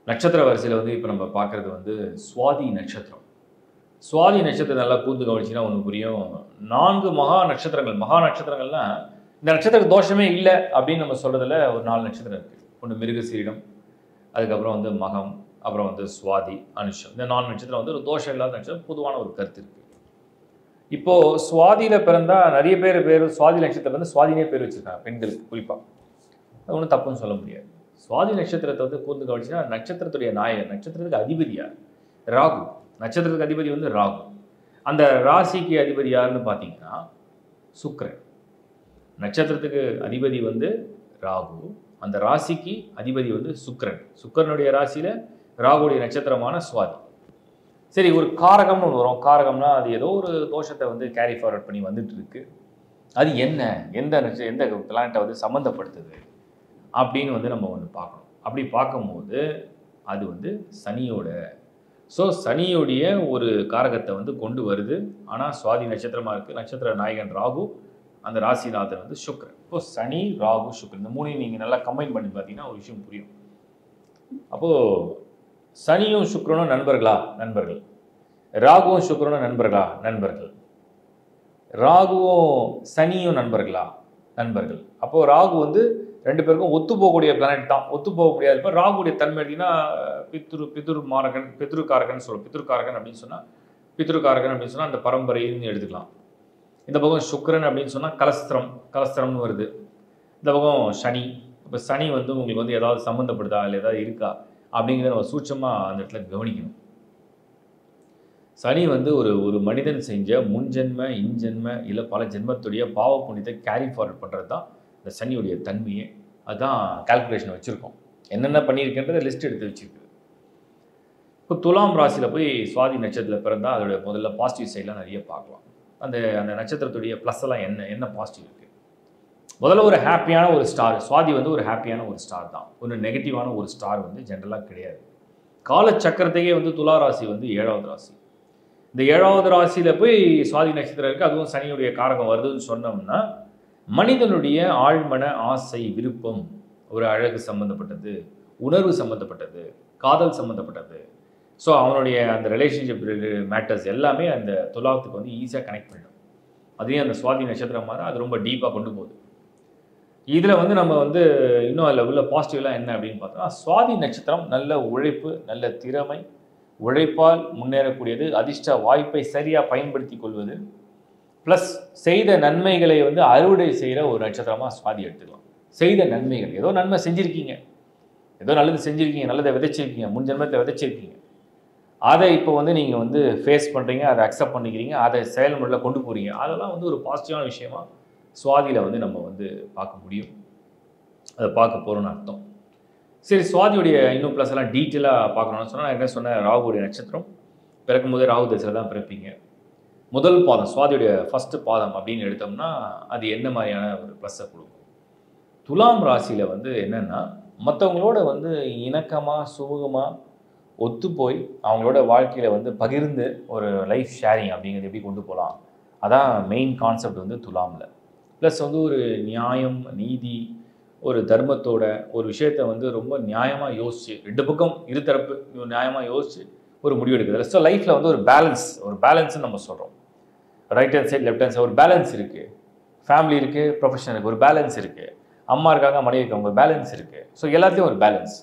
நட்சத்திர வரிசையில் வந்து இப்போ நம்ம பார்க்குறது வந்து சுவாதி நட்சத்திரம். சுவாதி நட்சத்திரம் நல்லா கூர்ந்து கவனிச்சிங்கன்னா ஒன்று புரியும். 4 மகா நட்சத்திரங்கள்னா இந்த நட்சத்திர தோஷமே இல்லை அப்படின்னு நம்ம சொல்கிறதுல ஒரு 4 நட்சத்திரம் இருக்குது. ஒன்று மிருகசீரிடம், அதுக்கப்புறம் வந்து மகம், அப்புறம் வந்து சுவாதி, அனுஷம். இந்த 4 நட்சத்திரம் வந்து ஒரு தோஷம் இல்லாத நட்சத்திரம், பொதுவான ஒரு கருத்து இருக்குது. இப்போது சுவாதியில் பிறந்தா நிறைய பேர் சுவாதி நட்சத்திரம் வந்து சுவாதினே பேர் வச்சுருக்காங்க, பெண்களுக்கு குறிப்பாக. அது ஒன்றும் தப்புன்னு சொல்ல முடியாது. சுவாதி நட்சத்திரத்தை வந்து கூர்ந்து கவனிச்சுன்னா நட்சத்திரத்துடைய நாயகன், நட்சத்திரத்துக்கு அதிபதி யார்? ராகு. நட்சத்திரத்துக்கு அதிபதி வந்து ராகு. அந்த ராசிக்கு அதிபதி யாருன்னு பார்த்தீங்கன்னா சுக்கிரன். நட்சத்திரத்துக்கு அதிபதி வந்து ராகு, அந்த ராசிக்கு அதிபதி வந்து சுக்கிரன். சுக்கிரனுடைய ராசியில் ராகுடைய நட்சத்திரமான சுவாதி. சரி, ஒரு காரகம்னு ஒன்று வரும். காரகம்னா அது ஏதோ ஒரு தோஷத்தை வந்து கேரி ஃபார்வர்ட் பண்ணி வந்துட்டு இருக்கு. அது என்ன, எந்த பிளானட்டை வந்து சம்மந்தப்படுத்துது அப்படின்னு வந்து நம்ம ஒன்று பார்க்கணும். அப்படி பார்க்கும்போது அது வந்து சனியோட, சனியுடைய ஒரு காரகத்தை வந்து கொண்டு வருது. ஆனால் சுவாதி நட்சத்திரமாக இருக்குது. நட்சத்திர நாயகன் ராகு, அந்த ராசிநாதன் வந்து சுக்கிரன். இப்போ சனி, ராகு, சுக்கிரன் இந்த மூணையும் நீங்கள் நல்லா கம்பைன் பண்ணி பார்த்தீங்கன்னா ஒரு விஷயம் புரியும். அப்போது சனியும் சுக்கிரனும் நண்பர்கள். ராகுவும் சுக்கிரனும் நண்பர்கள். ராகுவும் சனியும் நண்பர்கள். அப்போது ராகு வந்து 2 பேருக்கும் ஒத்து போகக்கூடிய பிளானட் தான். ஒத்து போக முடியாது. இப்போ ராகுடைய தன்மை எடுத்தீங்கன்னா பித்ருக்காரகன் அப்படின்னு சொன்னால் அந்த பரம்பரைன்னு எடுத்துக்கலாம். இந்த பக்கம் சுக்கிரன் அப்படின்னு சொன்னால் கலஸ்திரம்னு வருது. இந்த பக்கம் சனி. இப்போ சனி வந்து உங்களுக்கு வந்து ஏதாவது சம்மந்தப்படுதா, இல்லை ஏதாவது இருக்கா அப்படிங்கிறத நம்ம சூட்சமாக அந்த இடத்துல கவனிக்கணும். சனி வந்து ஒரு மனிதன் செஞ்ச முன்ஜென்ம, இன்ஜென்ம, இல்லை பல ஜென்மத்துடைய பாவ புண்ணியத்தை கேரி ஃபார்வர்ட் பண்ணுறது தான் இந்த சனியுடைய தன்மையே. அதுதான் கால்குலேஷன் வச்சுருக்கோம். என்னென்ன பண்ணியிருக்கின்றதை லிஸ்ட் எடுத்து வச்சுருக்கு. இப்போ துலாம் ராசியில் போய் சுவாதி நட்சத்திரத்தில் பிறந்தால் அதோடைய முதல்ல பாசிட்டிவ் சைட்லாம் நிறைய பார்க்கலாம். அந்த நட்சத்திரத்துடைய ப்ளஸ் எல்லாம் என்ன பாசிட்டிவ் இருக்குது. முதல்ல ஒரு ஹாப்பியான ஒரு ஸ்டார். சுவாதி வந்து ஒரு ஹாப்பியான ஒரு ஸ்டார் தான். ஒன்று நெகட்டிவான ஒரு ஸ்டார் வந்து ஜென்ரலாக கிடையாது. காலச்சக்கரத்தையே வந்து துலா ராசி வந்து 7வது ராசி. இந்த 7வது ராசியில் போய் சுவாதி நட்சத்திரம் இருக்குது. அதுவும் சனியுடைய காரகம் வருதுன்னு சொன்னோம்னா மனிதனுடைய ஆழ்மன ஆசை, விருப்பம், ஒரு அழகு சம்மந்தப்பட்டது, உணர்வு சம்மந்தப்பட்டது, காதல் சம்மந்தப்பட்டது. ஸோ அவனுடைய அந்த ரிலேஷன்ஷிப் மேட்டர்ஸ் எல்லாமே அந்த துலாத்துக்கு வந்து ஈஸியாக கனெக்ட் பண்ணிடும். அதுலேயும் அந்த சுவாதி நட்சத்திரம் மாதிரி அது ரொம்ப டீப்பாக கொண்டு போகுது. இதில் வந்து நம்ம வந்து இன்னும் அதில் உள்ள பாசிட்டிவ்லாம் என்ன அப்படின்னு பார்த்தோம்னா சுவாதி நட்சத்திரம் நல்ல உழைப்பு, நல்ல திறமை, உழைப்பால் முன்னேறக்கூடியது, அதிர்ஷ்ட வாய்ப்பை சரியாக பயன்படுத்தி கொள்வது, ப்ளஸ் செய்த நன்மைகளை வந்து அறுவடை செய்கிற ஒரு நட்சத்திரமாக சுவாதி எடுத்துக்கலாம். செய்த நன்மைகள், ஏதோ நன்மை செஞ்சுருக்கீங்க, ஏதோ நல்லது செஞ்சுருக்கீங்க, நல்லதை விதைச்சிருக்கீங்க, முன் ஜென்மத்தை விதைச்சிருக்கீங்க, அதை இப்போ வந்து நீங்கள் வந்து ஃபேஸ் பண்ணுறீங்க, அதை அக்செப்ட் பண்ணிக்கிறீங்க, அதை செயல்முறையில் கொண்டு போகிறீங்க. அதெல்லாம் வந்து ஒரு பாசிட்டிவான விஷயமா சுவாதியில் வந்து நம்ம வந்து பார்க்க முடியும். அதை பார்க்க போகிறோன்னு அர்த்தம். சரி, சுவாதியுடைய இன்னும் ப்ளஸ் எல்லாம் டீட்டெயிலாக பார்க்கணும்னு சொன்னால் நான் என்ன சொன்னேன், ராகுடைய நட்சத்திரம் பிறக்கும் போதே ராகு தசையில் தான் பிறப்பீங்க. முதல் பாதம் சுவாதியுடைய ஃபஸ்ட்டு பாதம் அப்படின்னு எடுத்தோம்னா அது என்ன மாதிரியான ஒரு ப்ளஸ்ஸை கொடுக்கும். துலாம் ராசியில் வந்து என்னென்னா மற்றவங்களோட வந்து இணக்கமாக, சுமூகமாக ஒத்து போய் அவங்களோட வாழ்க்கையில் வந்து பகிர்ந்து ஒரு லைஃப் ஷேரிங் அப்படிங்கிறது எப்படி கொண்டு போகலாம், அதான் மெயின் கான்செப்ட் வந்து துலாமில். ப்ளஸ் வந்து ஒரு நியாயம், நீதி, ஒரு தர்மத்தோட ஒரு விஷயத்தை வந்து ரொம்ப நியாயமாக யோசிச்சு, 2 பக்கம் இருதரப்பு நியாயமாக யோசிச்சு ஒரு முடிவு எடுக்குது. ஸோ லைஃப்பில் வந்து ஒரு பேலன்ஸ்ன்னு நம்ம சொல்கிறோம். Right hand side, left hand side ஒரு பேலன்ஸ் இருக்குது. ஃபேமிலி இருக்குது, ப்ரொஃபஷன் இருக்குது, ஒரு பேலன்ஸ் இருக்குது. அம்மா இருக்காங்க, மனைவி இருக்காங்க, ஒரு பேலன்ஸ் இருக்குது. ஸோ எல்லாத்தையும் ஒரு பேலன்ஸ்,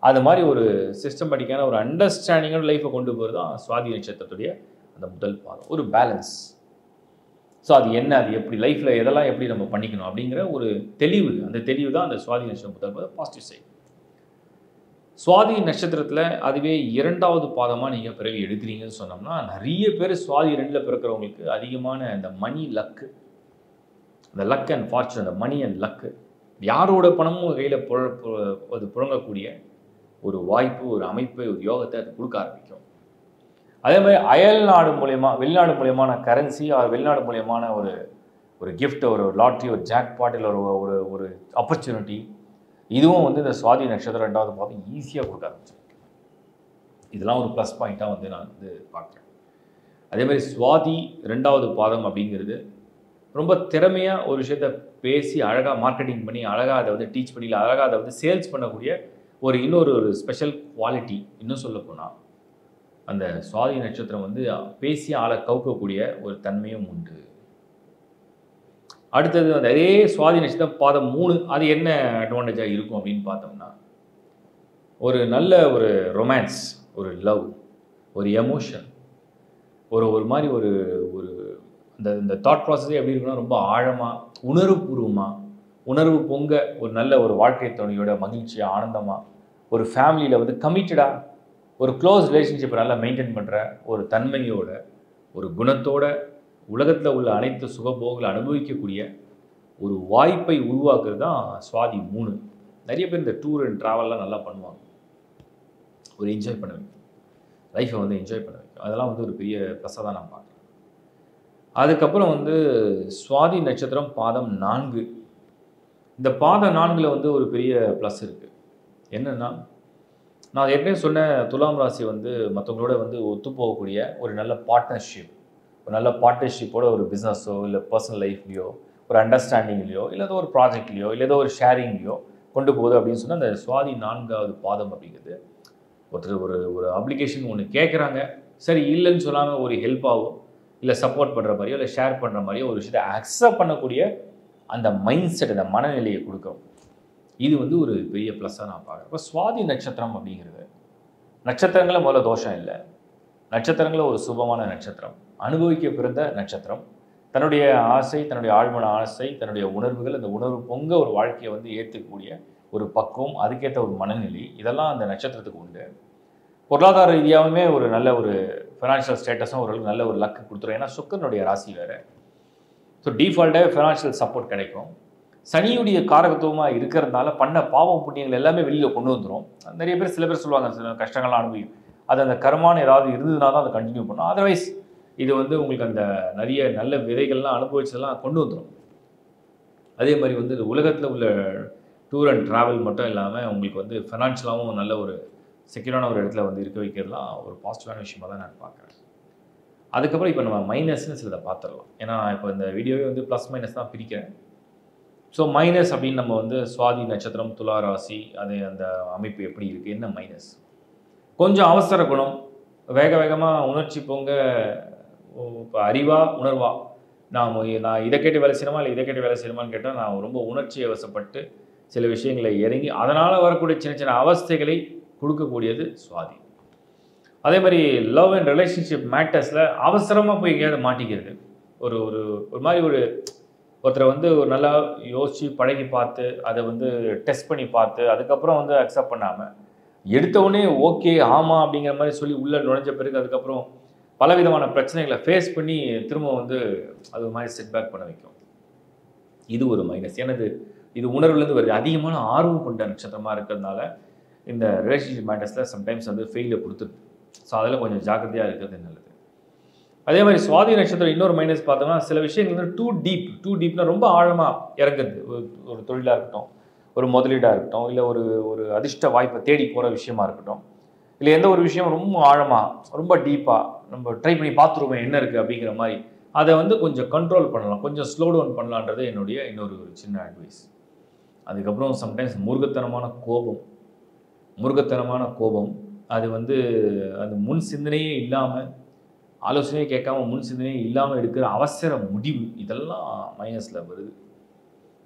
அது மாதிரி ஒரு சிஸ்டமேட்டிக்கான ஒரு அண்டர்ஸ்டாண்டிங்கோட லைஃப்பை கொண்டு போகிறது தான் சுவாதி நட்சத்திரத்துடைய அந்த முதல் பாதம், ஒரு பேலன்ஸ். ஸோ அது என்ன, அது எப்படி லைஃப்பில் எதெல்லாம் எப்படி நம்ம பண்ணிக்கணும் அப்படிங்கிற ஒரு தெளிவு, அந்த தெளிவு தான் அந்த சுவாதி நட்சத்திரம் முதல் பாதம், பாசிட்டிவ் சைடு. சுவாதி நட்சத்திரத்தில் அதுவே 2வது பாதமாக நீங்கள் பிறவி எடுக்கிறீங்கன்னு சொன்னோம்னா நிறைய பேர் சுவாதி 2ல் பிறக்கிறவங்களுக்கு அதிகமான இந்த மணி லக்கு, அந்த லக் அண்ட் ஃபார்ச்சூன், அந்த மணி அண்ட் லக்கு, யாரோட பணமும் கையில் அது புழங்கக்கூடிய ஒரு வாய்ப்பு, ஒரு அமைப்பு, ஒரு யோகத்தை அது கொடுக்க ஆரம்பிக்கும். அதே மாதிரி அயல்நாடு மூலயமா, வெளிநாடு மூலயமான கரன்சி, வெளிநாடு மூலயமான ஒரு கிஃப்ட், ஒரு லாட்ரி, ஒரு ஜாக்பாட், இல்லை ஒரு ஒரு ஆப்பர்ச்சுனிட்டி, இதுவும் வந்து இந்த சுவாதி நட்சத்திரம் 2வது பாதம் ஈஸியாக கொடுக்க ஆரம்பிச்சேன். இதெல்லாம் ஒரு ப்ளஸ் பாயிண்ட்டாக வந்து நான் வந்து பார்க்குறேன். அதே மாதிரி சுவாதி 2வது பாதம் அப்படிங்கிறது ரொம்ப திறமையாக ஒரு விஷயத்தை பேசி அழகாக மார்க்கெட்டிங் பண்ணி அழகாக அதை வந்து டீச் பண்ணி அழகாக அதை வந்து சேல்ஸ் பண்ணக்கூடிய இன்னொரு ஸ்பெஷல் குவாலிட்டி இன்னும் சொல்லப்போனால் அந்த சுவாதி நட்சத்திரம் வந்து பேசி ஆளை கவுக்கக்கூடிய ஒரு தன்மையும் உண்டு. அடுத்தது அந்த அதே சுவாதி நட்சத்திரம் பாதம் 3 அது என்ன அட்வான்டேஜாக இருக்கும் அப்படின்னு பார்த்தோம்னா, ஒரு நல்ல ஒரு ரொமான்ஸ், ஒரு லவ், ஒரு எமோஷன், ஒரு மாதிரி ஒரு ஒரு இந்த தாட் ப்ராசஸே எப்படி இருக்குன்னா ரொம்ப ஆழமாக, உணர்வுபூர்வமாக, உணர்வு பொங்க ஒரு நல்ல ஒரு வாழ்க்கை துணையோட மகிழ்ச்சியாக, ஆனந்தமாக, ஒரு ஃபேமிலியில் வந்து கமிட்டடாக ஒரு க்ளோஸ் ரிலேஷன்ஷிப்பை நல்லா மெயின்டைன் பண்ணுற ஒரு தன்மையோட, ஒரு குணத்தோட உலகத்தில் உள்ள அனைத்து சுகபோகங்களை அனுபவிக்கக்கூடிய ஒரு வாய்ப்பை உருவாக்குறது தான் சுவாதி 3. நிறைய பேர் இந்த டூர் அண்ட் ட்ராவல்லாம் நல்லா பண்ணுவாங்க. ஒரு என்ஜாய் பண்ண வைக்கும், லைஃப்பை வந்து என்ஜாய் பண்ண வைக்கும். அதெல்லாம் வந்து ஒரு பெரிய ப்ளஸ்ஸாக தான் நான் பார்க்குறேன். அதுக்கப்புறம் வந்து சுவாதி நட்சத்திரம் பாதம் 4. இந்த பாதம் 4ல் வந்து ஒரு பெரிய ப்ளஸ் இருக்குது. என்னென்னா, நான் ஏற்கனவே சொன்ன துலாம் ராசி வந்து மற்றவங்களோட வந்து ஒத்துப்போகக்கூடிய ஒரு நல்ல பார்ட்னர்ஷிப், ஒரு நல்ல பார்ட்னர்ஷிப்போட ஒரு பிஸ்னஸோ இல்லை பர்சனல் லைஃப்லையோ ஒரு அண்டர்ஸ்டாண்டிங்லையோ இல்லை ஏதோ ஒரு ப்ராஜெக்ட்லையோ இல்லை ஏதோ ஒரு ஷேரிங்லையோ கொண்டு போகுது அப்படின்னு சொன்னால் அந்த சுவாதி 4வது பாதம் அப்படிங்கிறது ஒருத்தர் ஒரு அப்ளிகேஷன் ஒன்று கேட்குறாங்க, சரி இல்லைன்னு சொல்லாமல் ஒரு ஹெல்ப்பாகவோ இல்லை சப்போர்ட் பண்ணுற மாதிரியோ இல்லை ஷேர் பண்ணுற மாதிரியோ ஒரு விஷயத்தை அக்செப்ட் பண்ணக்கூடிய அந்த மைண்ட் செட், அந்த மனநிலையை கொடுக்கும். இது வந்து ஒரு பெரிய ப்ளஸ்ஸாக நான் பார்க்குறேன். இப்போ சுவாதி நட்சத்திரம் அப்படிங்கிறது நட்சத்திரங்களில் முதல்ல தோஷம் இல்லை, நட்சத்திரங்களில் ஒரு சுபமான நட்சத்திரம், அனுபவிக்க பிறந்த நட்சத்திரம், தன்னுடைய ஆசை, தன்னுடைய ஆழ்மன ஆசை, தன்னுடைய உணர்வுகள், அந்த உணர்வு பொங்க ஒரு வாழ்க்கையை வந்து ஏற்றுக்கக்கூடிய ஒரு பக்குவம், அதுக்கேற்ற ஒரு மனநிலை, இதெல்லாம் அந்த நட்சத்திரத்துக்கு உண்டு. பொருளாதார ரீதியாகவுமே ஒரு நல்ல ஒரு ஃபினான்ஷியல் ஸ்டேட்டஸும் ஒரு நல்ல ஒரு லக்கு கொடுத்துரும். ஏன்னா சுக்கரனுடைய ராசி வேறு. ஸோ டிஃபால்ட்டாக ஃபினான்ஷியல் சப்போர்ட் கிடைக்கும். சனியுடைய காரகத்துவமாக இருக்கிறதுனால பண்ண பாவம் புண்ணியங்கள் எல்லாமே வெளியில் கொண்டு வந்துடும். நிறைய பேர் சில பேர் சொல்லுவாங்க சில கஷ்டங்கள்லாம் அனுபவிக்கும், அது அந்த கர்மான்னு ஏதாவது இருந்ததுனா தான் அதை கண்டினியூ பண்ணும். அதர்வைஸ் இது வந்து உங்களுக்கு அந்த நிறைய நல்ல விதைகள்லாம் அனுபவிச்சதெல்லாம் கொண்டு வந்துடும். அதே மாதிரி வந்து உலகத்தில் உள்ள டூர் அண்ட் ட்ராவல் மட்டும் இல்லாமல் உங்களுக்கு வந்து ஃபினான்ஷியலாகவும் நல்ல ஒரு செக்யூரான ஒரு இடத்துல வந்து இருக்க வைக்கிறதுலாம் ஒரு பாசிட்டிவான விஷயமாக தான் நான் பார்க்குறேன். அதுக்கப்புறம் இப்போ நம்ம மைனஸ்ன்னு சிலதை பார்த்துடலாம். ஏன்னா இப்போ இந்த வீடியோவே வந்து ப்ளஸ் மைனஸ் தான் பிரிக்கிறேன். ஸோ மைனஸ் அப்படின்னு நம்ம வந்து சுவாதி நட்சத்திரம், துலா ராசி, அது அந்த அமைப்பு எப்படி இருக்குது, என்ன மைனஸ்? கொஞ்சம் அவசர குணம், வேக வேகமாக உணர்ச்சி பொங்க, இப்போ அறிவா உணர்வா நான் இதை கேட்டு வேலை செய்யணுமா இல்லை இதை கேட்டு வேலை செய்யணுமான்னு கேட்டால் நான் ரொம்ப உணர்ச்சியை வசப்பட்டு சில விஷயங்களை இறங்கி அதனால் வரக்கூடிய சின்ன சின்ன அவஸ்தைகளை கொடுக்கக்கூடியது சுவாதி. அதே மாதிரி லவ் அண்ட் ரிலேஷன்ஷிப் மேட்டர்ஸில் அவசரமாக போய் எங்கேயாவது மாட்டிக்கிறது, ஒரு ஒரு ஒரு மாதிரி ஒருத்தரை வந்து ஒரு நல்லா யோசித்து பழகி பார்த்து அதை வந்து டெஸ்ட் பண்ணி பார்த்து அதுக்கப்புறம் வந்து அக்செப்ட் பண்ணாமல் எடுத்தவுடனே ஓகே ஆமாம் அப்படிங்கிற மாதிரி சொல்லி உள்ளே நுழைஞ்ச பிறகு அதுக்கப்புறம் பலவிதமான பிரச்சனைகளை ஃபேஸ் பண்ணி திரும்ப வந்து அது மாதிரி செட்பேக் பண்ண வைக்கும். இது ஒரு மைனஸ். ஏன்னா இது உணர்வுலேருந்து வருது. அதிகமான ஆர்வம் கொண்ட நட்சத்திரமாக இருக்கிறதுனால இந்த ரிலேஷன்ஷிப் மேட்டர்ஸில் சம்டைம்ஸ் வந்து ஃபெயிலியர் கொடுத்துருது. ஸோ அதில் கொஞ்சம் ஜாக்கிரதையாக இருக்கிறது நல்லது. அதே மாதிரி சுவாதி நட்சத்திரம் இன்னொரு மைனஸ் பார்த்தோம்னா சில விஷயங்கள் வந்து டூ டீப்னா ரொம்ப ஆழமாக இறங்குறது. ஒரு தொழிலாக இருக்கட்டும், ஒரு முதலீடாக இருக்கட்டும், இல்லை ஒரு அதிர்ஷ்ட வாய்ப்பை தேடி போகிற விஷயமா இருக்கட்டும், இல்லை எந்த ஒரு விஷயம் ரொம்ப ஆழமாக ரொம்ப டீப்பாக நம்ம ட்ரை பண்ணி பார்த்துருவோம் என்ன இருக்குது அப்படிங்கிற மாதிரி அதை வந்து கொஞ்சம் கண்ட்ரோல் பண்ணலாம், கொஞ்சம் ஸ்லோ டவுன் பண்ணலான்றது என்னுடைய இன்னொரு சின்ன அட்வைஸ். அதுக்கப்புறம் சம்டைம்ஸ் முருகத்தனமான கோபம் அது வந்து அது முன் சிந்தனையே இல்லாமல், ஆலோசனையே கேட்காம முன் சிந்தனையே இல்லாமல் எடுக்கிற அவசர முடிவு, இதெல்லாம் மைனஸில் வருது.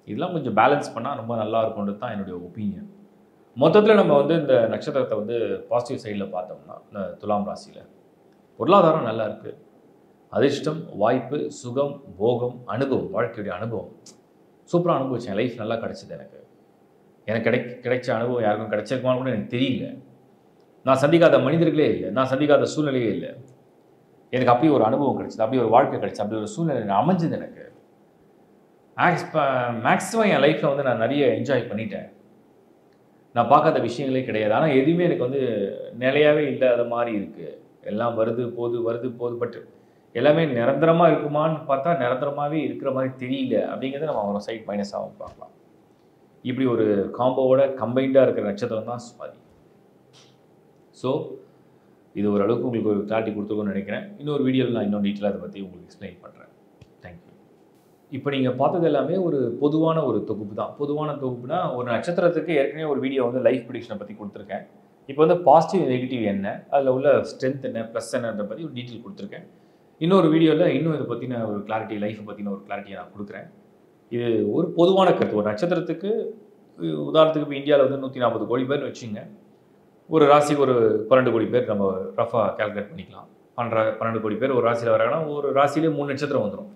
இதெல்லாம் கொஞ்சம் பேலன்ஸ் பண்ணால் ரொம்ப நல்லா இருக்கும்ன்றது தான் என்னுடைய ஒப்பீனியன். மொத்தத்தில் நம்ம வந்து இந்த நட்சத்திரத்தை வந்து பாசிட்டிவ் சைடில் பார்த்தோம்னா இந்த துலாம் ராசியில் பொருளாதாரம் நல்லா இருக்குது, அதிர்ஷ்டம், வாய்ப்பு, சுகம், போகம், அனுபவம், வாழ்க்கையுடைய அனுபவம் சூப்பராக அனுபவிச்சேன். லைஃப் நல்லா கிடச்சிது. எனக்கு கிடைச்ச அனுபவம் யாருக்கும் கிடைச்சிருக்குமான்னு கூட எனக்கு தெரியல. நான் சந்திக்காத மனிதர்களே இல்லை, நான் சந்திக்காத சூழ்நிலையே இல்லை. எனக்கு அப்படி ஒரு அனுபவம் கிடைச்சிது, அப்படி ஒரு வாழ்க்கை கிடைச்சி, அப்படி ஒரு சூழ்நிலை அமைஞ்சது. எனக்கு மேக்ஸிமம் என் லைஃப்பில் வந்து நான் நிறைய என்ஜாய் பண்ணிட்டேன். நான் பார்க்காத விஷயங்களே கிடையாது. ஆனால் எதுவுமே எனக்கு வந்து நிலையாகவே இல்லாத மாதிரி இருக்குது. எல்லாம் வருது போகுது, பட் எல்லாமே நிரந்தரமாக இருக்குமான்னு பார்த்தா நிரந்தரமாகவே இருக்கிற மாதிரி தெரியல. அப்படிங்கிறத நம்ம ஒரு சைட் மைனஸாகவும் பார்க்கலாம். இப்படி ஒரு காம்போவோட கம்பைண்டாக இருக்கிற நட்சத்திரம் தான் சுவாதி. ஸோ இது ஓரளவுக்கு உங்களுக்கு ஒரு கிளாரிட்டி கொடுத்துருக்கோன்னு நினைக்கிறேன். இன்னொரு வீடியோவில் நான் இன்னும் டீட்டெயிலாக அதை பற்றி உங்களுக்கு எக்ஸ்பிளைன் பண்ணுறேன். தேங்க்யூ. இப்போ நீங்கள் பார்த்தது எல்லாமே ஒரு பொதுவான ஒரு தொகுப்பு தான். பொதுவான தொகுப்புனா ஒரு நட்சத்திரத்துக்கு ஏற்கனவே ஒரு வீடியோ வந்து லைஃப் ப்ரிடிக்ஷனை பற்றி கொடுத்துருக்கேன். இப்போ வந்து பாசிட்டிவ் நெகட்டிவ் என்ன, அதில் உள்ள ஸ்ட்ரென்த் என்ன, ப்ளஸ் என்னன்ற பற்றி ஒரு டீட்டெயில் கொடுத்துருக்கேன். இன்னொரு வீடியோவில் இன்னும் இதை பற்றின ஒரு கிளாரிட்டி, லைஃப்பை பற்றின ஒரு கிளாரிட்டியை நான் கொடுக்குறேன். இது ஒரு பொதுவான கருத்து. ஒரு நட்சத்திரத்துக்கு உதாரணத்துக்கு இப்போ இந்தியாவில் வந்து 140 கோடி பேர்னு வச்சுங்க. ஒரு ராசிக்கு ஒரு 12 கோடி பேர் நம்ம ரஃபாக கால்குலேட் பண்ணிக்கலாம். 12 கோடி பேர் ஒரு ராசியில் வராங்கன்னா ஒரு ராசியிலே 3 நட்சத்திரம் வந்துடும்.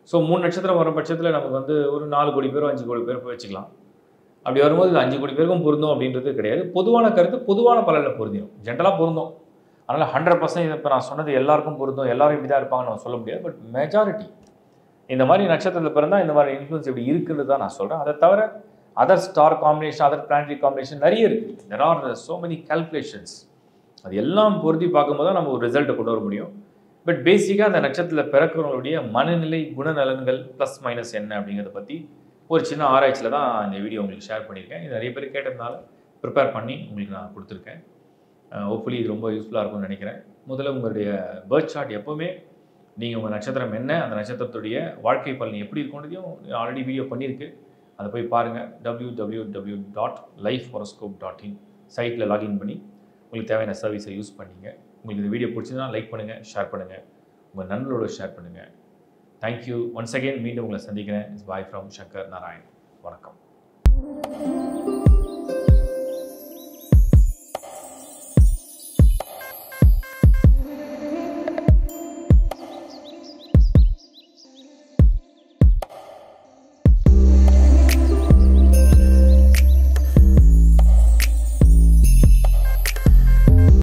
ஸோ 3 நட்சத்திரம் வர பட்சத்தில் நமக்கு வந்து ஒரு 4 கோடி பேரோ 5 கோடி பேர் வச்சுக்கலாம். அப்படி வரும்போது இது 5 கோடி பேருக்கும் பொருந்தும் அப்படின்றது கிடையாது. பொதுவான கருத்து பொதுவான பலனில் பொருந்திடும், ஜென்ரலாக பொருந்தும். அதனால் 100% இப்போ நான் சொன்னது எல்லாருக்கும் பொருந்தும், எல்லாரும் இப்படி தான் இருப்பாங்கன்னு நான் சொல்ல முடியாது. பட் மெஜாரிட்டி இந்த மாதிரி நட்சத்திரத்தில் பிறந்தால் இந்த மாதிரி இன்ஃப்ளூயன்ஸ் இப்படி இருக்குன்னு தான் நான் சொல்கிறேன். அதை தவிர other star combination, other planetary combination நிறைய இருக்குது. There are so many calculations. அது எல்லாம் பொருத்தி பார்க்கும்போது தான் நம்ம ஒரு ரிசல்ட்டை கொண்டு வர முடியும். பட் பேசிக்காக அந்த நட்சத்திரத்தில் பிறக்கிறவங்களுடைய மனநிலை, குணநலன்கள், ப்ளஸ் மைனஸ் என்ன அப்படிங்கிறத பற்றி ஒரு சின்ன ஆராய்ச்சியில் தான் இந்த வீடியோ உங்களுக்கு ஷேர் பண்ணியிருக்கேன். இது நிறைய பேர் கேட்டதுனால ப்ரிப்பேர் பண்ணி உங்களுக்கு நான் கொடுத்துருக்கேன். ஹோப்ஃபுல்லி இது ரொம்ப யூஸ்ஃபுல்லாக இருக்கும்னு நினைக்கிறேன். முதல்ல உங்களுடைய பர்த் சார்ட் எப்போவுமே நீங்கள் உங்கள் நட்சத்திரம் என்ன, அந்த நட்சத்திரத்துடைய வாழ்க்கை பலன் எப்படி இருக்குன்றதையும் ஆல்ரெடி வீடியோ பண்ணியிருக்கு. அதை போய் பாருங்கள். www.lifehoroscope.in சைட்டில் லாகின் பண்ணி உங்களுக்கு தேவையான சர்வீஸை யூஸ் பண்ணிங்க. உங்களுக்கு இந்த வீடியோ பிடிச்சதுன்னா லைக் பண்ணுங்கள், ஷேர் பண்ணுங்கள், உங்கள் நண்பர்களோட ஷேர் பண்ணுங்கள். தேங்க்யூ. ஒன்ஸ் அகெயின் மீண்டும் உங்களை சந்திக்கிறேன். It's bye from Shankar Narayan. வணக்கம்.